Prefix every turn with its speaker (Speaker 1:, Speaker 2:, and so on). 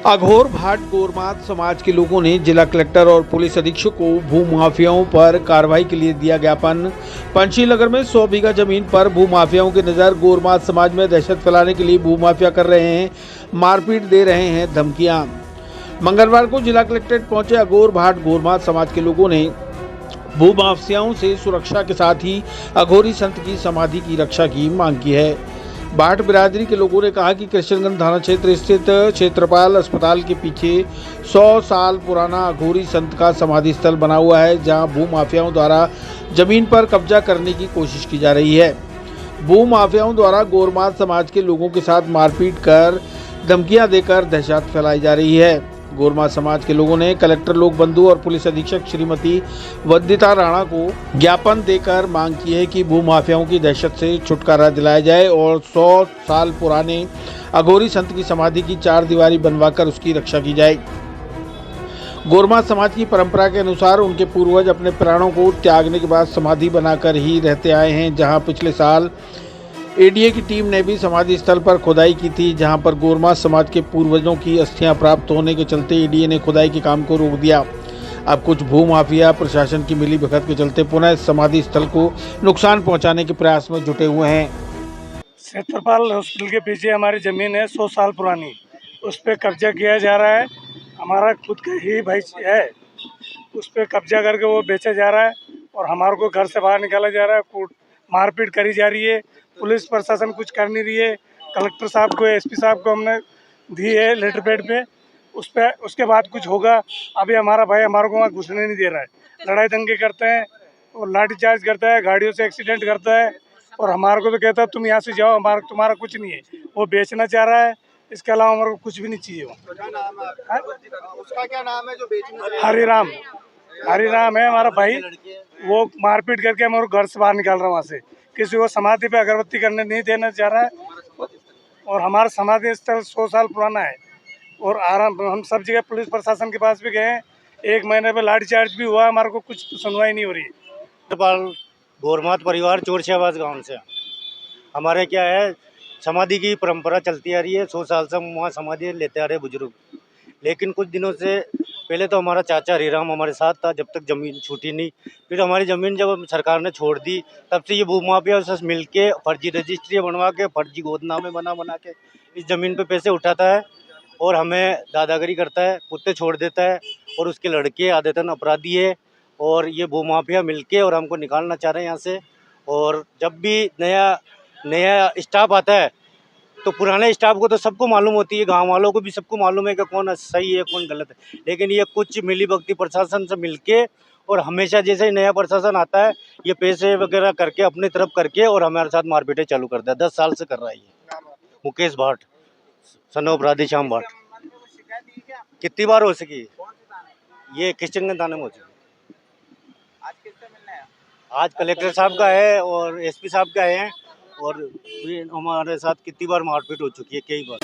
Speaker 1: अघोर भाट गोरमात समाज के लोगों ने जिला कलेक्टर और पुलिस अधीक्षक को भूमाफियाओं पर कार्रवाई के लिए दिया ज्ञापन। पंचशील में 100 बीघा जमीन पर भूमाफियाओं की नज़र। गोरमात समाज में दहशत फैलाने के लिए भूमाफिया कर रहे हैं, मारपीट दे रहे हैं धमकियां। मंगलवार को जिला कलेक्ट्रेट पहुंचे अघोर भाट गोरमात समाज के लोगों ने भूमाफियाओं से सुरक्षा के साथ ही अघोरी संत की समाधि की रक्षा की मांग की है। भाट बिरादरी के लोगों ने कहा कि कृष्णगंज थाना क्षेत्र स्थित क्षेत्रपाल अस्पताल के पीछे 100 साल पुराना अघोरी संत का समाधि स्थल बना हुआ है, जहां भूमाफियाओं द्वारा जमीन पर कब्जा करने की कोशिश की जा रही है। भूमाफियाओं द्वारा गोरमात समाज के लोगों के साथ मारपीट कर धमकियां देकर दहशत फैलाई जा रही है। गोरमात समाज के लोगों ने कलेक्टर लोक बंधु और पुलिस अधीक्षक श्रीमती वंदिता राणा को ज्ञापन देकर मांग की है कि भूमाफियाओं की दहशत से छुटकारा दिलाया जाए और 100 साल पुराने अघोरी संत की समाधि की 4 दीवारी बनवाकर उसकी रक्षा की जाए। गोरमात समाज की परंपरा के अनुसार उनके पूर्वज अपने प्राणों को त्यागने के बाद समाधि बनाकर ही रहते आए हैं, जहां पिछले साल एडीए की टीम ने भी समाधि स्थल पर खुदाई की थी, जहां पर गोरमात समाज के पूर्वजों की अस्थियां प्राप्त होने के चलते एडीए ने खुदाई के काम को रोक दिया। अब कुछ भूमाफिया प्रशासन की मिलीभगत के चलते पुनः समाधि स्थल को नुकसान पहुंचाने के प्रयास में जुटे हुए हैं।
Speaker 2: क्षेत्रपाल हॉस्पिटल के पीछे हमारी ज़मीन है 100 साल पुरानी, उस पर कब्जा किया जा रहा है। हमारा खुद का ही भाई है, उस पर कब्जा करके वो बेचा जा रहा है और हमारे को घर से बाहर निकाला जा रहा है, मारपीट करी जा रही है। पुलिस प्रशासन कुछ कर नहीं रही है। कलेक्टर साहब को, एसपी साहब को हमने दी है लेटर पैड पे, उस पर उसके बाद कुछ होगा। अभी हमारा भाई हमारे को वहाँ घुसने नहीं दे रहा है, लड़ाई दंगे करते हैं और लाठीचार्ज करता है, गाड़ियों से एक्सीडेंट करता है और हमारे को तो कहता है तुम यहाँ से जाओ, तुम्हारा कुछ नहीं है। वो बेचना चाह रहा है, इसके अलावा हमारे को कुछ भी नहीं चाहिए।
Speaker 3: उसका क्या नाम है जो बेचने?
Speaker 2: हरिराम है हमारा भाई। वो मारपीट करके हमारे घर से बाहर निकाल रहा है, वहाँ से किसी को समाधि पे अगरबत्ती करने नहीं देना चाह रहा है। और हमारा समाधि स्थल 100 साल पुराना है और हम सब जगह पुलिस प्रशासन के पास भी गए हैं। 1 महीने पे लाठीचार्ज भी हुआ, हमारे को कुछ सुनवाई नहीं हो रही है।
Speaker 4: गोरमात परिवार चोरशाबाज गांव से। हमारे क्या है, समाधि की परंपरा चलती आ रही है। 100 साल से हम वहाँ समाधि लेते आ रहे बुजुर्ग। लेकिन कुछ दिनों से पहले तो हमारा चाचा हरिराम हमारे साथ था, जब तक ज़मीन छूटी नहीं। फिर हमारी ज़मीन जब सरकार ने छोड़ दी, तब से ये भूमाफिया से मिल के फर्जी रजिस्ट्री बनवा के, फर्जी गोदनामे बना के इस ज़मीन पे पैसे उठाता है और हमें दादागिरी करता है, कुत्ते छोड़ देता है। और उसके लड़के आदतन अपराधी है और ये भूमाफिया मिलके और हमको निकालना चाह रहे हैं यहाँ से। और जब भी नया स्टाफ आता है तो पुराने स्टाफ को तो सबको मालूम होती है, गांव वालों को भी सबको मालूम है कि कौन सही है कौन गलत है। लेकिन ये कुछ मिलीभगती प्रशासन से मिलके और हमेशा जैसे ही नया प्रशासन आता है, ये पैसे वगैरह करके अपनी तरफ करके और हमारे साथ मारपीटें चालू कर दिया। 10 साल से कर रहा है ये मुकेश भाट, सनो अपराधी श्याम भाट। कितनी बार हो सकी ये कृष्णगंज थाने में हो चुकी। आज कलेक्टर साहब का है और एसपी साहब का है और हमारे साथ कितनी बार मारपीट हो चुकी है, कई बार।